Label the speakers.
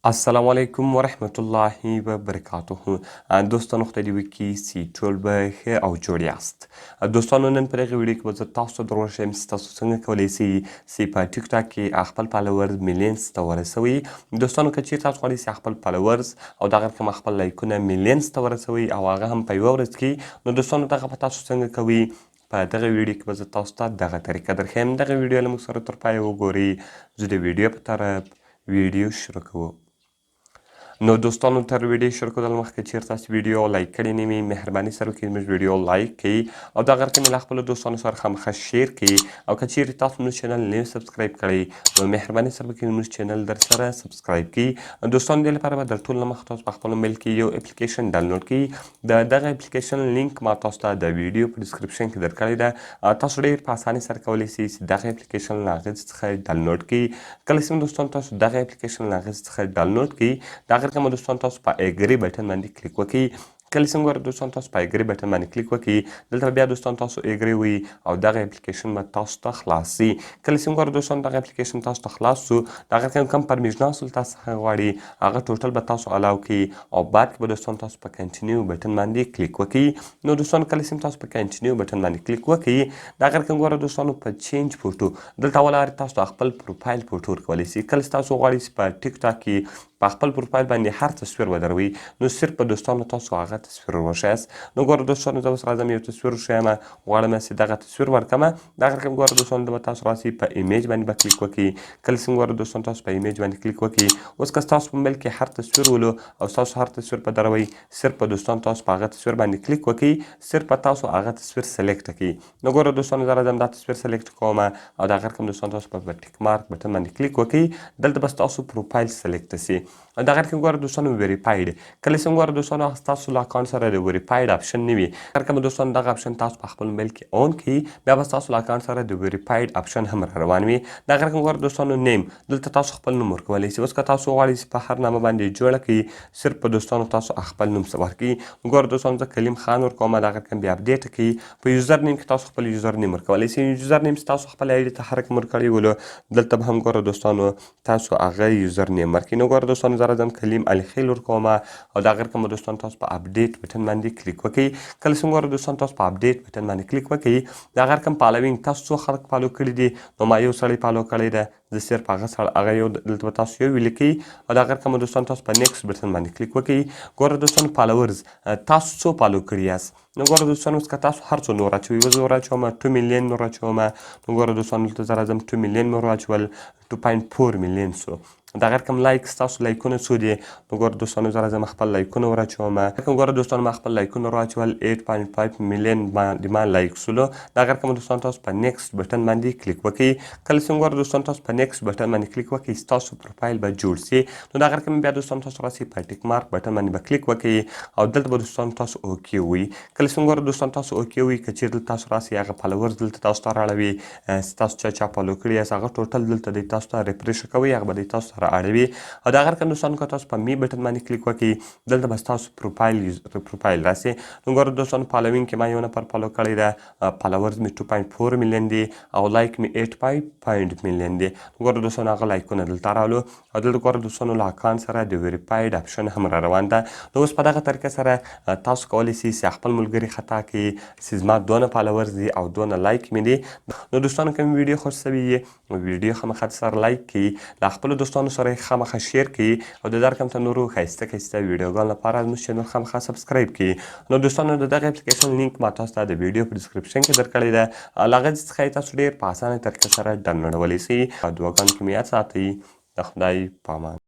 Speaker 1: السلام علیکم ورحمت الله وبرکاته. دوستانو خدای دې وکړي چې ټول به ښه او جوړ یاست. دوستانو نن په دغه ویډیو کې به زه تاسو ته در وښیم چې تاسو څنګه کولی سئ چې په ټیک ټاک کې خپل فالوورز میلیونز ته ورسوئ. دوستانو که چیرې تاسو غواړئ چې خپل فالوورز او دغه رقم خپل لایکونه میلیونز ته ورسوئ او هغه هم په یوه ورځ کې، نو دوستانو دغه به تاسو څنګه کوئ؟ په دغه ویډیو کې به زه تاسو ته دغه طریقه درښیم. دغه ویډیو له موږ سره تر پایه وګورئ. زه د ویډیو په طرف ویډیو شروع کوو. نو دوستانو تر ویډیو شروع کولو مخکې چیرې تاسو ویډیو لایک کړی نه وي، مهرباني سره وکړئ زموږ ویډیو لایک کړئ او دغه رقم یې له خپلو دوستانو سره خامخا شیر کړئ. او که چیرې تاسو زموږ چینل نه سبسکرایب کړی، نو مهرباني سره وکړئ زموږ چینل در سره سبسکرایب کړئ. دوستانو دې لپاره به در ټولو نه مخکې تاسو په خپل موبایل کې یو اپلیکیشن ډاونلوډ کړئ. دغه اپلیکیشن لینک ما تاسو ته د ویډیو په ډسکرپشن کې درکړې ده. تاسو ډېر په اسانۍ سره کولی سئ چې دغه اپلیکیشن له هغې څخه ډاونلوډ کړئ. کله چې دوستانو تاسو دغه اپلیکیشن له هغې څخه ډاونلوډ کړئ، دغه رقم دوستانو تاسو په اګري بټن باندې کلیک وکړئ. کله چې ګوره دوستان تاسو په اګري بټن باندې کلیک وکړئ، دلته بیا دوستان تاسو اګري وي او دغه اپلیکیشن به تاسو ته خلاص شي. کله چې ګوره دوستان دغه اپلیکیشن تاسو ته خلاص شو، دغه کوم پرمیشنات تاسو څخه غواړي هغه ټوټل به تاسو الاو کړئ او بعد کې به دوستان تاسو په کنټینیو بټن باندې کلیک وکړئ. نو دوستان کله چې تاسو په کنټینیو بټن باندې کلیک وکړئ، دغه رقم ګوره دوستانو په چینج فوټو دلته ولاره تاسو خپل پروفایل فوټو ورکولی سئ. کله چې تاسو غواړئ چې په ټیک ټاک کې په خپل پروفایل باندې هر تصویر ودروئ، نو صرف په دوستانو تاسو هغه تصویر وښیاست. نو ګوره دوستانو زه اوس راځم یو تصویر وښیم، غواړم چې دغه تصویر ورکړمه. دغه رقم ګوره دوستانو به تاسو راسئ په ایمیج باندې به کلیک وکړئ. کله چې ګوره دوستانو تاسو په ایمیج باندې کلیک وکړئ، اوس که تاسو په موبایل کې هر تصویر ولو او تاسو هر تصویر په دروئ، صرف په دوستانو تاسو په هغه تصویر باندې کلیک وکړئ، صرف په تاسو هغه تصویر سلیکټ کړئ. نو ګوره دوستانو زه راځم دا تصویر سلیکټ کوم او دغه رقم دوستانو تاسو په ټیک مارک بټن باندې کلیک وکړئ. دلته به ستاسو پروفایل سلیکټ شي. دغه رقم ګوره دوستانو ویریفاید. کله چې ګوره دوستانو ستاسو له اکاونټ سره د ویریفاید اپشن نه وي، هر کوم دوستانو دغه اپشن تاسو په خپل موبایل کې اون کړئ، بیا به ستاسو له اکاونټ سره د ویریفاید اپشن هم را روان وي. دغه رقم ګوره دوستانو نیم، دلته تاسو خپل نوم ورکولی سئ. اوس که تاسو غواړئ چې په هر نامه باندې جوړه کړئ، صرف په دوستانو تاسو خپل نوم ورکړئ. ګوره دوستانو زه کلیم خان ورکوم، دغه رقم بیا اپډیټ کړئ. په یوزر نیم کې تاسو خپل یوزر نیم ورکولی سئ. یوزر نیم چې تاسو خپل آی ډي ته هر رقم ورکړی ولو، دلته به هم ګوره دوستانو تاسو هغه یوزر نیم ورکړئ. نو ګوره دوستانو زه راځم کلیم علي خیل ورکوم او دغه رقم دوستان تاسو په اپډیټ بټن باندې کلیک وکړئ. کله چې ګوره دوستان تاسو په اپډیټ بټن باندې کلیک وکړئ، دغه رقم فالوینګ تاسو څو خلک فالو کړي دي، نو ما یو سړی فالو کړی ده، زه صرف هغه یو دلته به تاسو یو ولیکئ او دغه رقم دوستان تاسو په نیکسټ بټن باندې کلیک وکړئ. ګوره دوستان فالوورز تاسو څو فالو کړي یاست؟ نو ګوره دوستان اوس که تاسو هر څو نور اچوئ، زه ور اچوم 2 میلیون نور اچوم. نو ګوره دوستان دلته زه راځم 2 میلیون مې ور اچول، 2.4 میلیون سو. دغه رقم لایکس تاسو لایکونه څو دي؟ نو ګوره دوستانو زه راځم خپل لایکونه ور اچوم. ګوره دوستانو ما خپل لایکونه ور اچول 8.5 میلیون باندې ما لایک سولو. دغه رقم دوستانو تاسو په نیکسټ بټن باندې کلیک وکړئ. کله چې ګوره دوستانو تاسو په نیکسټ بټن باندې کلیک وکړئ، ستاسو پروفایل به جوړ سي. نو دغه رقم بیا دوستانو تاسو راسئ په ټیک مارک بټن باندې به کلیک وکړئ او دلته به دوستانو تاسو اوکې ووایئ. کله چې ګوره دوستانو تاسو اوکې ووایئ، که چیرې دلته تاسو راسئ هغه فالوورز دلته تاسو ته رااړوي، تاسو چا فالو کړي یاست هغه ټوټل دلته دی تاسو ته ریفریش کوئ، هغه به دی تاسو ته رااړوي. او دغه رقم دوستانو که تاسو په می بټن باندې کلیک وکړئ، دلته به ستاسو پروفایل راسي. نو ګوره دوستانو فالوینګ کې ما یو نفر فالو کړی ده، فالوورز مې 2.4 میلیون دي او لایک مې 8.5 میلیون دي. ګوره دوستانو هغه لایکونه دلته راولو او دلته ګوره دوستانو له اکاونټ سره د ویریفاید اپشن هم را روان ده. نو اوس په دغه طریقه سره تاسو کولی سئ چې خپل ملګري خطا کړئ چې زما دونه فالوورز دي او دونه لایک مې دي. نو دوستانو که مې ویډیو خوښ سوي وي، ویډیو خامخا سره لایک کړئ، له خپلو دوستانو سره یې خامخا شیر کړئ او د رقم ته نورو ښایسته ویډیوګانو لپاره زموږ چینل خامخا سبسکرایب کړئ. نو دوستانو د دغه اپلیکیشن لینک ما تاسو ته د ویډیو په ډسکرپشن کې درکړی ده، له هغه څخه یې تاسو ډېر په اسانه طریقه سره ډاونلوډولی سئ. دعاګانو کې مې یاد ساتئ. د خدای په امان.